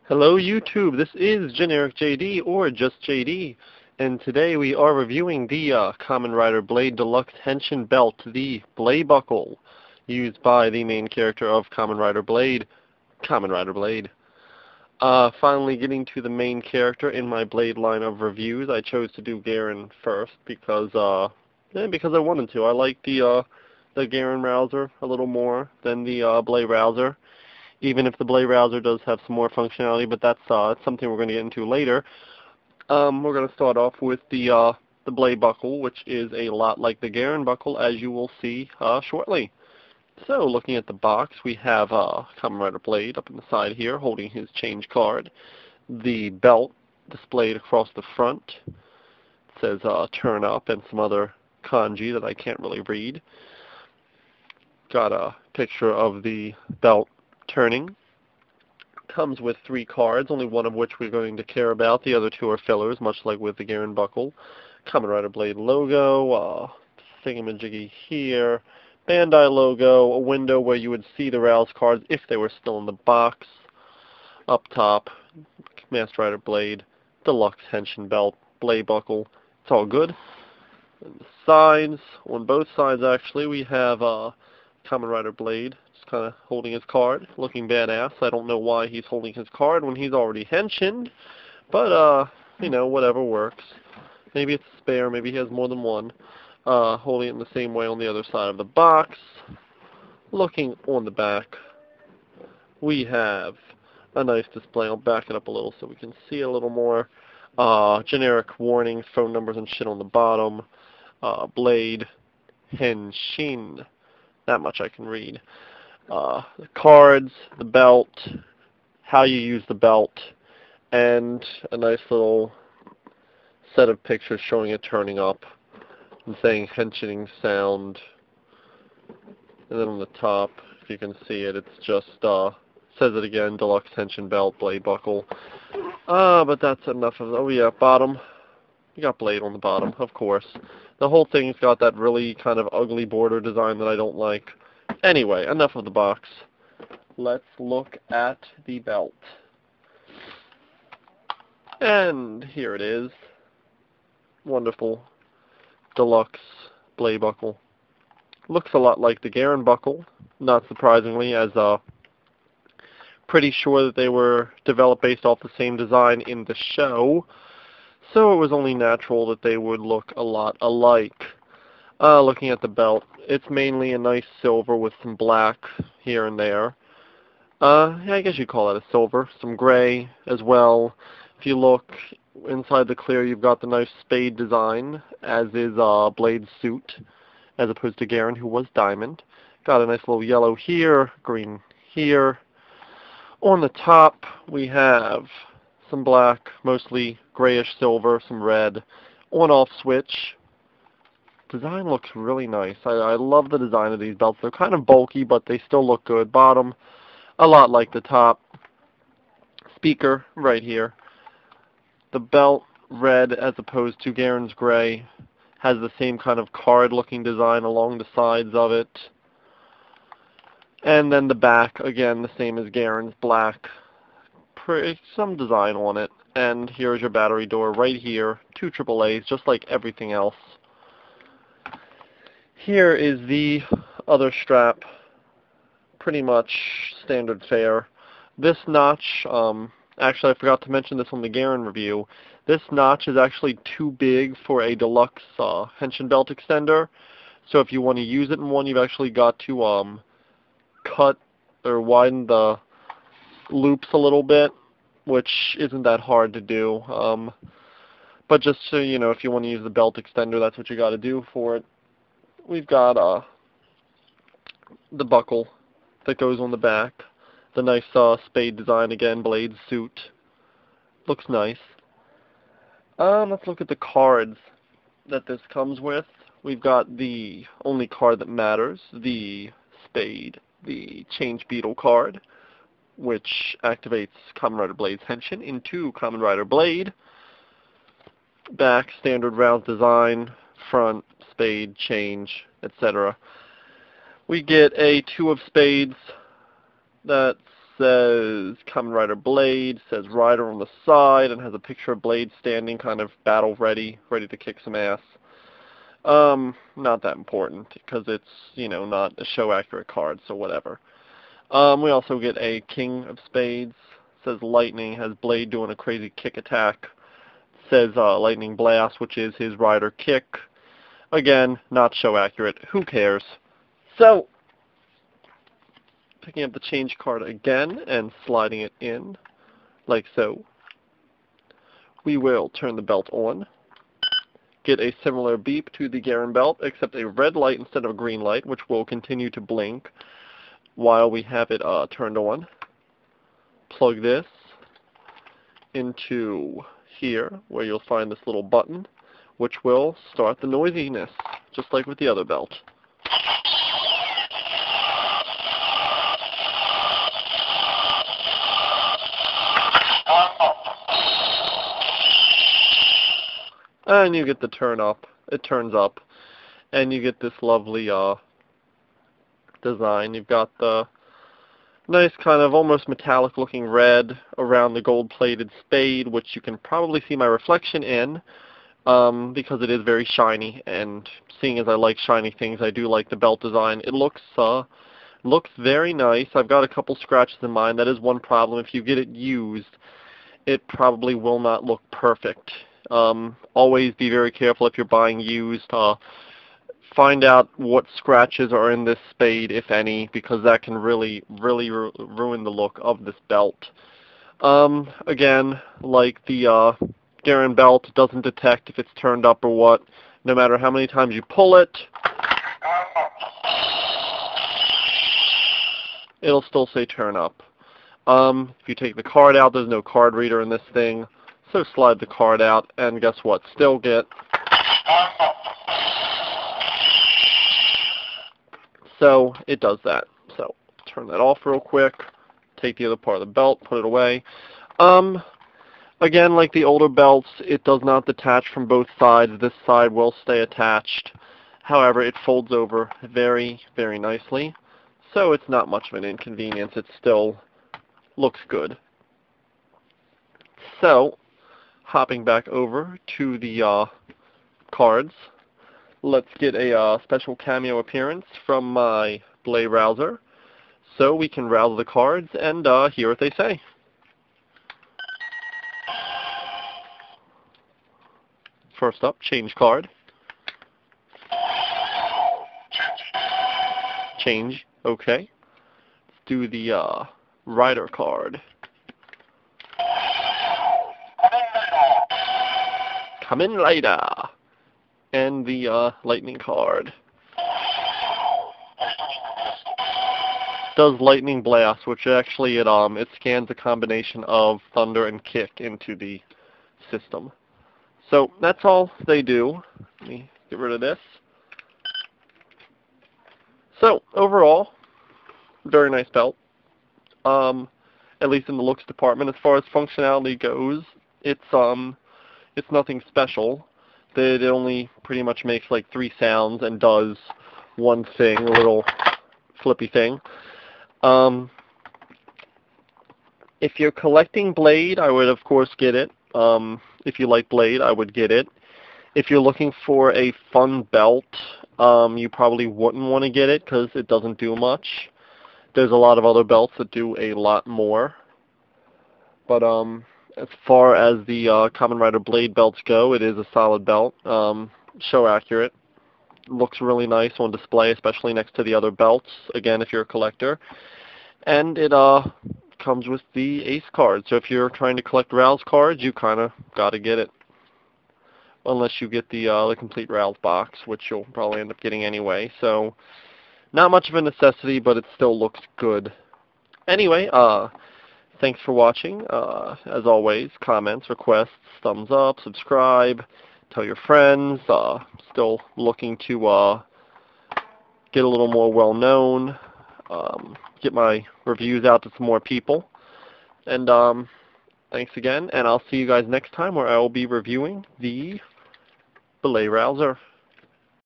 Hello YouTube, this is Generic JD or just JD, and today we are reviewing the Kamen Rider Blade Deluxe Henshin Belt, the Blay Buckle, used by the main character of Kamen Rider Blade, Kamen Rider Blade. Finally getting to the main character in my Blade line of reviews. I chose to do Garen first because I wanted to. I like the Garen Rouser a little more than the Blay Rouser, even if the Blade Rouser does have some more functionality, but that's something we're going to get into later. We're going to start off with the Blade Buckle, which is a lot like the Garen Buckle, as you will see shortly. So, looking at the box, we have Kamen Rider Blade up in the side here, holding his change card. The belt displayed across the front. It says turn up and some other kanji that I can't really read. Got a picture of the belt turning. Comes with 3 cards, only one of which we're going to care about. The other 2 are fillers, much like with the Garen Buckle. Kamen Rider Blade logo, thingamajiggy here, Bandai logo, a window where you would see the Rouse cards if they were still in the box. Up top, Master Rider Blade, Deluxe Henshin Belt, Blade Buckle. It's all good. And the sides, on both sides actually, we have Kamen Rider Blade, just kind of holding his card, looking badass. I don't know why he's holding his card when he's already henshined, but, you know, whatever works. Maybe it's a spare, maybe he has more than one. Holding it in the same way on the other side of the box. Looking on the back, we have a nice display. I'll back it up a little so we can see a little more. Generic warnings, phone numbers and shit on the bottom. Blade, Henshin. That much I can read. The cards, the belt, how you use the belt, and a nice little set of pictures showing it turning up and saying henshining sound. And then on the top, if you can see it, it's just, says it again, Deluxe Henshin Belt, Blade Buckle. But that's enough of, oh yeah, bottom. You got Blade on the bottom, of course. The whole thing's got that really kind of ugly border design that I don't like. Anyway, enough of the box. Let's look at the belt. And here it is. Wonderful Deluxe Blade Buckle. Looks a lot like the Garen Buckle, not surprisingly, as pretty sure that they were developed based off the same design in the show. So it was only natural that they would look a lot alike. Looking at the belt, it's mainly a nice silver with some black here and there. Yeah, I guess you'd call that a silver. Some gray as well. If you look inside the clear, you've got the nice spade design, as is Blade's suit, as opposed to Garen, who was diamond. Got a nice little yellow here, green here. On the top, we have some black, mostly grayish silver, some red, on-off switch. Design looks really nice. I love the design of these belts. They're kind of bulky, but they still look good. Bottom, a lot like the top. Speaker, right here. The belt, red as opposed to Garen's gray, has the same kind of card-looking design along the sides of it. And then the back, again, the same as Garen's, black. Some design on it. And here's your battery door right here. 2 AAAs, just like everything else. Here is the other strap. Pretty much standard fare. This notch, actually I forgot to mention this on the Garen review. This notch is actually too big for a deluxe Henshin belt extender. So if you want to use it in one, you've actually got to cut or widen the loops a little bit, which isn't that hard to do. But just so you know, if you want to use the belt extender, that's what you got to do for it. We've got the buckle that goes on the back. The nice spade design again, Blade suit. Looks nice. Let's look at the cards that this comes with. We've got the only card that matters, the spade, the Change Beetle card, which activates Kamen Rider Blade's Henshin into Kamen Rider Blade. Back, standard round design, front, spade, change, etc. We get a 2 of spades. That's says Kamen Rider Blade, says Rider on the side, and has a picture of Blade standing kind of battle ready to kick some ass. Not that important, because it's, you know, not a show accurate card, so whatever. We also get a King of Spades. Says Lightning, has Blade doing a crazy kick attack. Says Lightning Blast, which is his Rider kick. Again, not show accurate. Who cares? So, picking up the change card again and sliding it in, like so. We will turn the belt on. Get a similar beep to the Garen belt, except a red light instead of a green light, which will continue to blink while we have it turned on. Plug this into here, where you'll find this little button, which will start the noisiness, just like with the other belt. And you get the turn up. It turns up. And you get this lovely design. You've got the nice kind of almost metallic looking red around the gold plated spade, which you can probably see my reflection in because it is very shiny. And seeing as I like shiny things, I do like the belt design. It looks very nice. I've got a couple scratches in mine. That is one problem. If you get it used, it probably will not look perfect. Always be very careful if you're buying used. Find out what scratches are in this spade, if any, because that can really ruin the look of this belt. Again, like the Garen belt, it doesn't detect if it's turned up or what. No matter how many times you pull it, it'll still say turn up. If you take the card out, there's no card reader in this thing. So slide the card out, and guess what? Still get. So it does that. So turn that off real quick. Take the other part of the belt, put it away. Again, like the older belts, it does not detach from both sides. This side will stay attached. However, it folds over very nicely. So it's not much of an inconvenience. It still looks good. So, hopping back over to the cards, let's get a special cameo appearance from my Blay Rouser, so we can rouse the cards and hear what they say. First up, change card. Change, okay. Let's do the Rider card. Kamen Rider. And the lightning card. Does lightning blast, which actually it scans a combination of thunder and kick into the system. So that's all they do. Let me get rid of this. So overall, very nice belt. At least in the looks department. As far as functionality goes, it's nothing special. It only pretty much makes like 3 sounds and does one thing, a little flippy thing. If you're collecting Blade, I would of course get it. If you like Blade, I would get it. If you're looking for a fun belt, you probably wouldn't want to get it because it doesn't do much. There's a lot of other belts that do a lot more. But as far as the Kamen Rider Blade belts go, it is a solid belt. Show accurate. Looks really nice on display, especially next to the other belts, again, if you're a collector. And it comes with the Ace card. So if you're trying to collect Rouse cards, you kind of got to get it. Unless you get the complete Rouse box, which you'll probably end up getting anyway. So not much of a necessity, but it still looks good. Anyway, thanks for watching. As always, comments, requests, thumbs up, subscribe, tell your friends. Still looking to get a little more well-known, get my reviews out to some more people. And thanks again, and I'll see you guys next time where I will be reviewing the Blay Rouser.